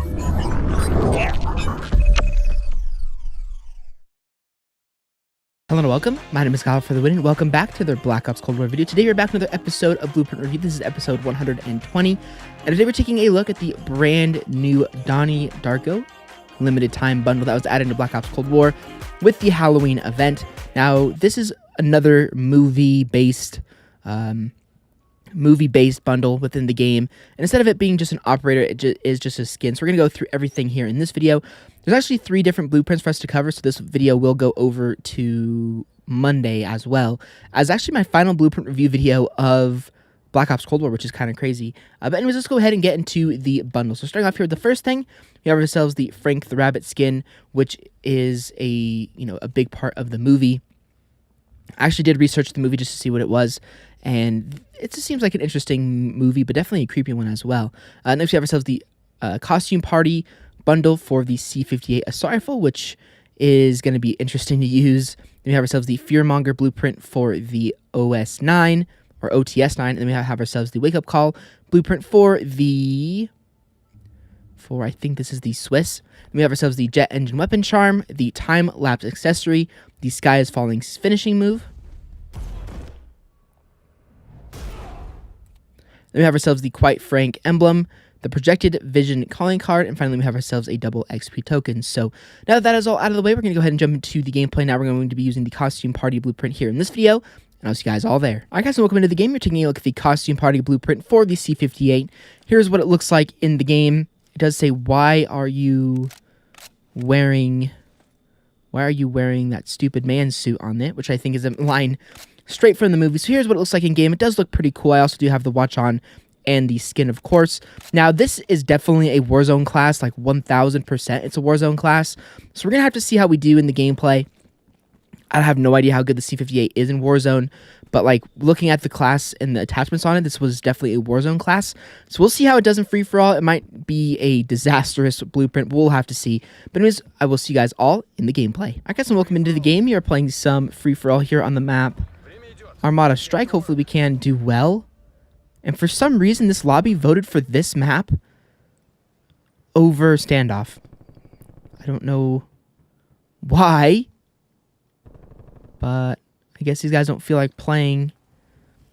Hello and welcome. My name is Kyle FtW, and welcome back to their Black Ops Cold War video. Today we're back with another episode of Blueprint Review. This is episode 120, and today we're taking a look at the brand new Donnie Darko limited time bundle that was added to Black Ops Cold War with the Halloween event. Now, this is another movie-based bundle within the game, and instead of it being just an operator, it is just a skin. So we're going to go through everything here in this video. There's actually 3 different blueprints for us to cover, so this video will go over to Monday as well, as actually my final blueprint review video of Black Ops Cold War, which is kind of crazy. But anyways, let's go ahead and get into the bundle. So starting off here with the first thing, we have ourselves the Frank the Rabbit skin, which is a big part of the movie. I actually did research the movie just to see what it was, and it just seems like an interesting movie, but definitely a creepy one as well. Next, we have ourselves the costume party bundle for the C58 assault rifle, which is going to be interesting to use. Then we have ourselves the Fearmonger blueprint for the OS9, or OTS9, and then we have ourselves the Wake Up Call blueprint for I think this is the Swiss. Then we have ourselves the Jet Engine Weapon Charm, the Time Lapse accessory, the Sky is Falling finishing move. Then we have ourselves the Quite Frank emblem, the Projected Vision calling card, and finally we have ourselves a double XP token. So now that is all out of the way, we're going to go ahead and jump into the gameplay. Now we're going to be using the costume party blueprint here in this video, and I'll see you guys all there. Alright guys, so welcome into the game. You're taking a look at the costume party blueprint for the C58. Here's what it looks like in the game. It does say, why are you wearing that stupid man suit on it, which I think is a line straight from the movie. So here's what it looks like in game. It does look pretty cool. I also do have the watch on and the skin, of course. Now, this is definitely a Warzone class, like 1000%. It's a Warzone class. So we're going to have to see how we do in the gameplay. I have no idea how good the C58 is in Warzone, but like looking at the class and the attachments on it, this was definitely a Warzone class. So we'll see how it does in free-for-all. It might be a disastrous blueprint. We'll have to see. But anyways, I will see you guys all in the gameplay. Alright guys, and welcome into the game. We are playing some free-for-all here on the map Armada Strike. Hopefully we can do well. And for some reason, this lobby voted for this map over Standoff. I don't know why, but I guess these guys don't feel like playing.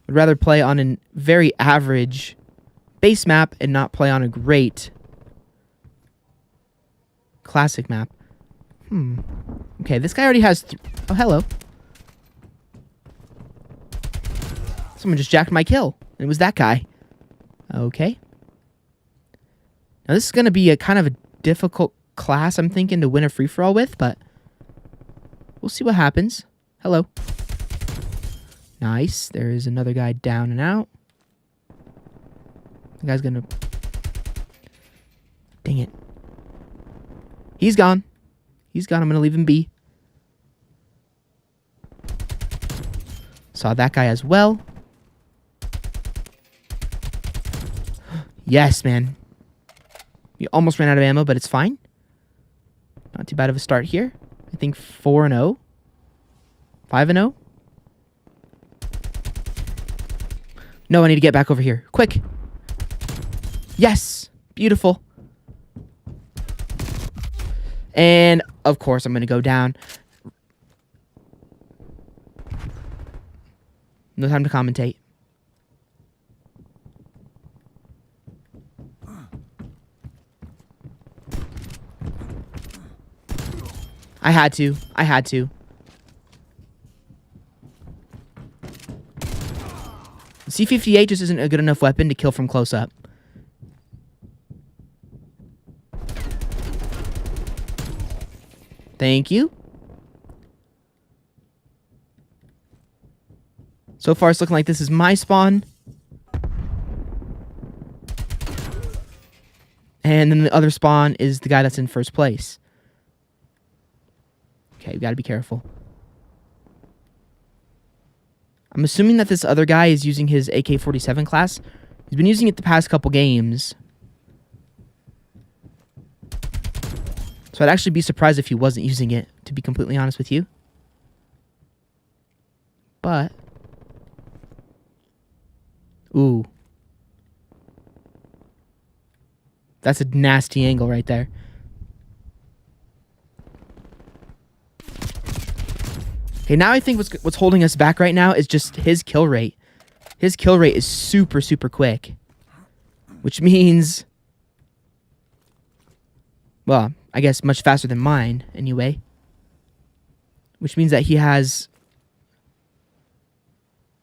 Would rather play on a very average base map and not play on a great classic map. Okay, this guy already has... oh, hello. Someone just jacked my kill. It was that guy. Okay. Now, this is going to be a kind of a difficult class, I'm thinking, to win a free-for-all with, but we'll see what happens. Hello. Nice. There is another guy down and out. The guy's going to... dang it. He's gone. He's gone. I'm going to leave him be. Saw that guy as well. Yes, man. We almost ran out of ammo, but it's fine. Not too bad of a start here. I think 4-0. 5-0. No, I need to get back over here. Quick. Yes. Beautiful. And, of course, I'm going to go down. No time to commentate. I had to. The C58 just isn't a good enough weapon to kill from close up. Thank you. So far, it's looking like this is my spawn. And then the other spawn is the guy that's in first place. Okay, we gotta be careful. I'm assuming that this other guy is using his AK-47 class. He's been using it the past couple games. So I'd actually be surprised if he wasn't using it, to be completely honest with you. But... ooh. That's a nasty angle right there. Okay, now I think what's holding us back right now is just his kill rate. His kill rate is super, super quick. Which means... well, I guess much faster than mine, anyway. Which means that he has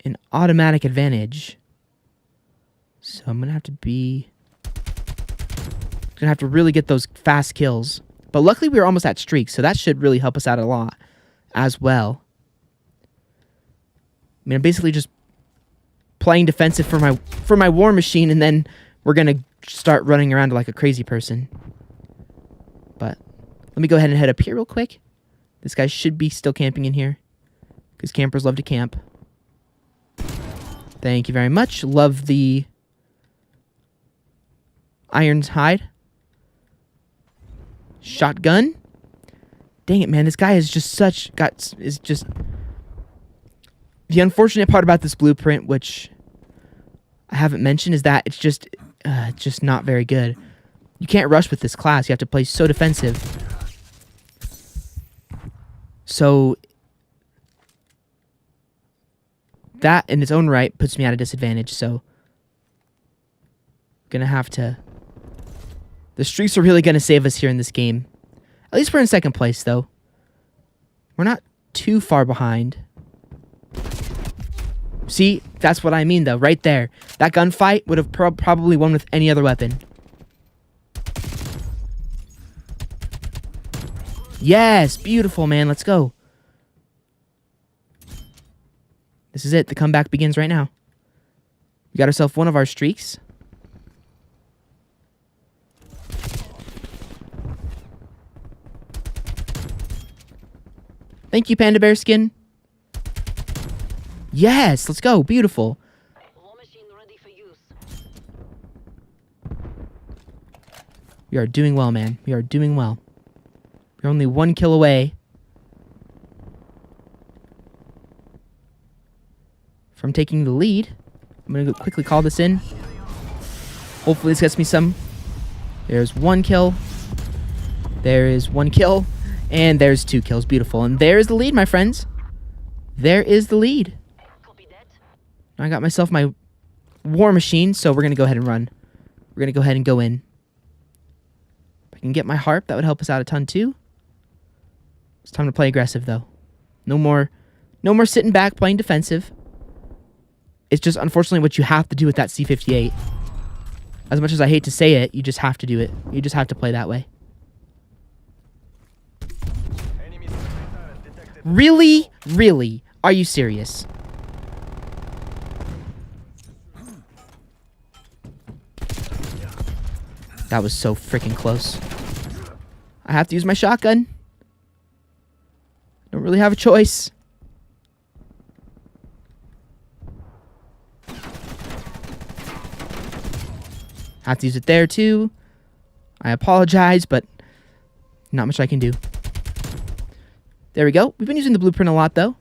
an automatic advantage. So I'm going to have to be... gonna have to really get those fast kills. But luckily we were almost at streak, so that should really help us out a lot as well. I mean, I'm basically just playing defensive for my war machine, and then we're gonna start running around like a crazy person. But let me go ahead and head up here real quick. This guy should be still camping in here, because campers love to camp. Thank you very much. Love the iron's hide. Shotgun. Dang it, man. This guy is just is just... the unfortunate part about this blueprint, which I haven't mentioned, is that it's just not very good. You can't rush with this class. You have to play so defensive. So that in its own right puts me at a disadvantage. So gonna have to... the streaks are really gonna save us here in this game. At least we're in second place, though. We're not too far behind. See, that's what I mean, though, right there. That gunfight would have probably won with any other weapon. Yes, beautiful, man. Let's go. This is it. The comeback begins right now. We got ourselves one of our streaks. Thank you, Panda Bear Skin. Yes, let's go. Beautiful. War machine ready for use. We are doing well, man. We are doing well. We're only 1 kill away from taking the lead. I'm going to quickly call this in. Hopefully this gets me some. There's 1 kill. There is 1 kill. And there's 2 kills. Beautiful. And there's the lead, my friends. There is the lead. Copy that. I got myself my war machine, so we're going to go ahead and run. We're going to go ahead and go in. If I can get my harp, that would help us out a ton too. It's time to play aggressive, though. No more sitting back playing defensive. It's just unfortunately what you have to do with that C58. As much as I hate to say it, you just have to do it. You just have to play that way. Really? Really? Are you serious? That was so freaking close. I have to use my shotgun. Don't really have a choice. Have to use it there too. I apologize, but not much I can do. There we go. We've been using the blueprint a lot, though.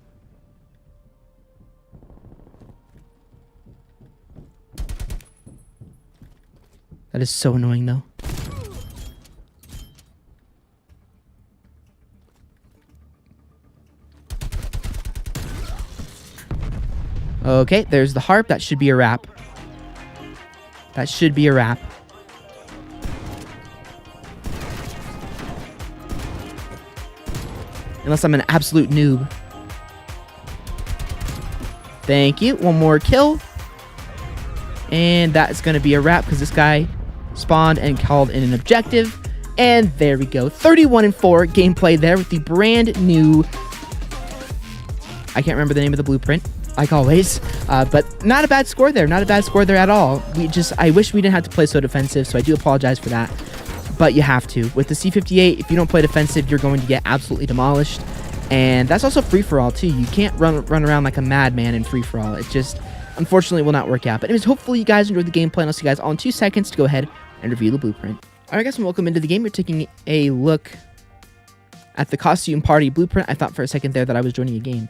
That is so annoying, though. Okay, there's the harp. That should be a wrap. That should be a wrap. Unless I'm an absolute noob. Thank you. 1 more kill. And that is going to be a wrap because this guy spawned and called in an objective. And there we go. 31-4 gameplay there with the brand new... I can't remember the name of the blueprint, like always. But not a bad score there. Not a bad score there at all. I wish we didn't have to play so defensive, so I do apologize for that. But you have to. With the C58, if you don't play defensive, you're going to get absolutely demolished. And that's also free-for-all, too. You can't run around like a madman in free-for-all. It just, unfortunately, will not work out. But anyways, hopefully you guys enjoyed the gameplay, and I'll see you guys all in 2 seconds to go ahead and review the blueprint. Alright, guys, and welcome into the game. We're taking a look at the Costume Party blueprint. I thought for a second there that I was joining a game.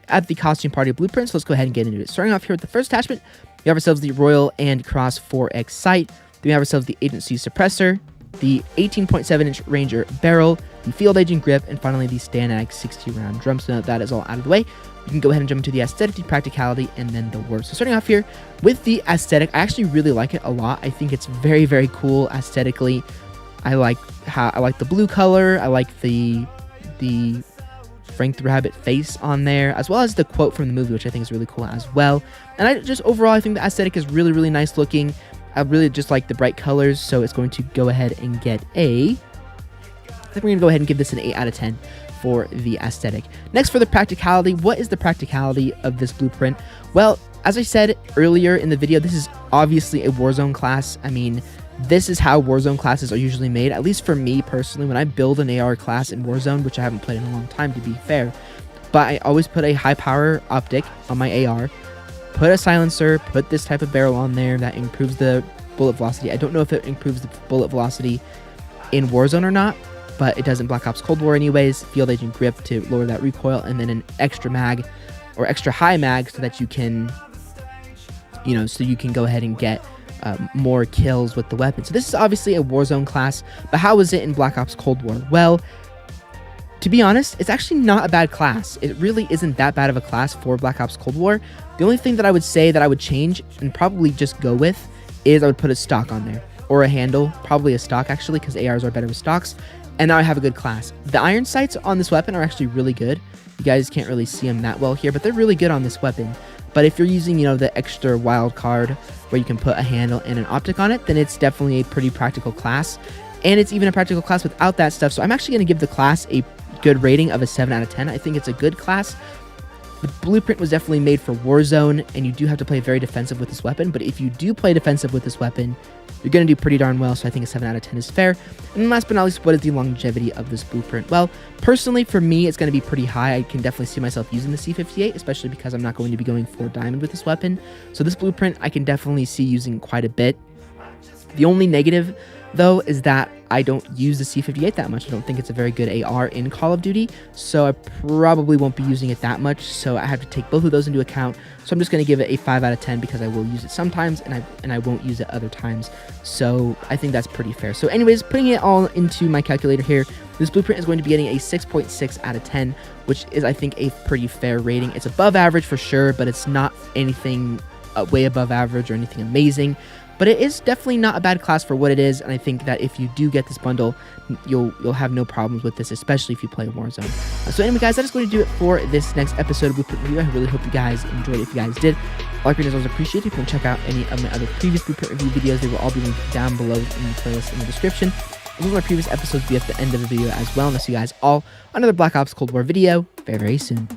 At the Costume Party blueprint, so let's go ahead and get into it. Starting off here with the first attachment, we have ourselves the Royal and Cross 4X sight. Then we have ourselves the Agency Suppressor, the 18.7-inch Ranger barrel, the Field Agent grip, and finally the Stanag 60-round drum. So now that is all out of the way, we can go ahead and jump into the aesthetic, the practicality, and then the words. So starting off here with the aesthetic, I actually really like it a lot. I think it's very, very cool aesthetically. I like the blue color. I like the Frank the Rabbit face on there, as well as the quote from the movie, which I think is really cool as well. And I just overall, I think the aesthetic is really, really nice looking. I really just like the bright colors, so it's going to go ahead and get I think we're going to go ahead and give this an 8 out of 10 for the aesthetic. Next, for the practicality, what is the practicality of this blueprint? Well, as I said earlier in the video, this is obviously a Warzone class. I mean, this is how Warzone classes are usually made, at least for me personally. When I build an AR class in Warzone, which I haven't played in a long time to be fair, but I always put a high power optic on my AR, put a silencer, put this type of barrel on there that improves the bullet velocity. I don't know if it improves the bullet velocity in Warzone or not, but it does in Black Ops Cold War anyways. Field Agent grip to lower that recoil, and then an extra mag or extra high mag so that you can, so you can go ahead and get more kills with the weapon. So this is obviously a Warzone class, but how is it in Black Ops Cold War? Well, to be honest, it's actually not a bad class. It really isn't that bad of a class for Black Ops Cold War. The only thing that I would say that I would change and probably just go with is I would put a stock on there, or a handle, probably a stock actually, because ARs are better with stocks, and now I have a good class. The iron sights on this weapon are actually really good. You guys can't really see them that well here, but they're really good on this weapon. But if you're using, the extra wild card where you can put a handle and an optic on it, then it's definitely a pretty practical class. And it's even a practical class without that stuff. So I'm actually going to give the class a good rating of a 7 out of 10. I think it's a good class. The blueprint was definitely made for Warzone, and you do have to play very defensive with this weapon. But if you do play defensive with this weapon, you're going to do pretty darn well. So I think a 7 out of 10 is fair. And last but not least, what is the longevity of this blueprint? Well, personally, for me, it's going to be pretty high. I can definitely see myself using the C58, especially because I'm not going to be going for diamond with this weapon. So this blueprint, I can definitely see using quite a bit. The only negative, though, is that I don't use the C58 that much. I don't think it's a very good AR in Call of Duty, so I probably won't be using it that much, so I have to take both of those into account. So I'm just going to give it a 5 out of 10 because I will use it sometimes, and I won't use it other times, so I think that's pretty fair. So anyways, putting it all into my calculator here, this blueprint is going to be getting a 6.6 out of 10, which is, I think, a pretty fair rating. It's above average for sure, but it's not anything way above average or anything amazing. But it is definitely not a bad class for what it is, and I think that if you do get this bundle, you'll have no problems with this, especially if you play Warzone. So anyway, guys, that is going to do it for this next episode of Blueprint Review. I really hope you guys enjoyed it. If you guys did, like it is always appreciated. If you want to check out any of my other previous Blueprint Review videos, they will all be linked down below in the playlist in the description. All of my previous episodes will be at the end of the video as well, and I'll see you guys all on another Black Ops Cold War video very, very soon.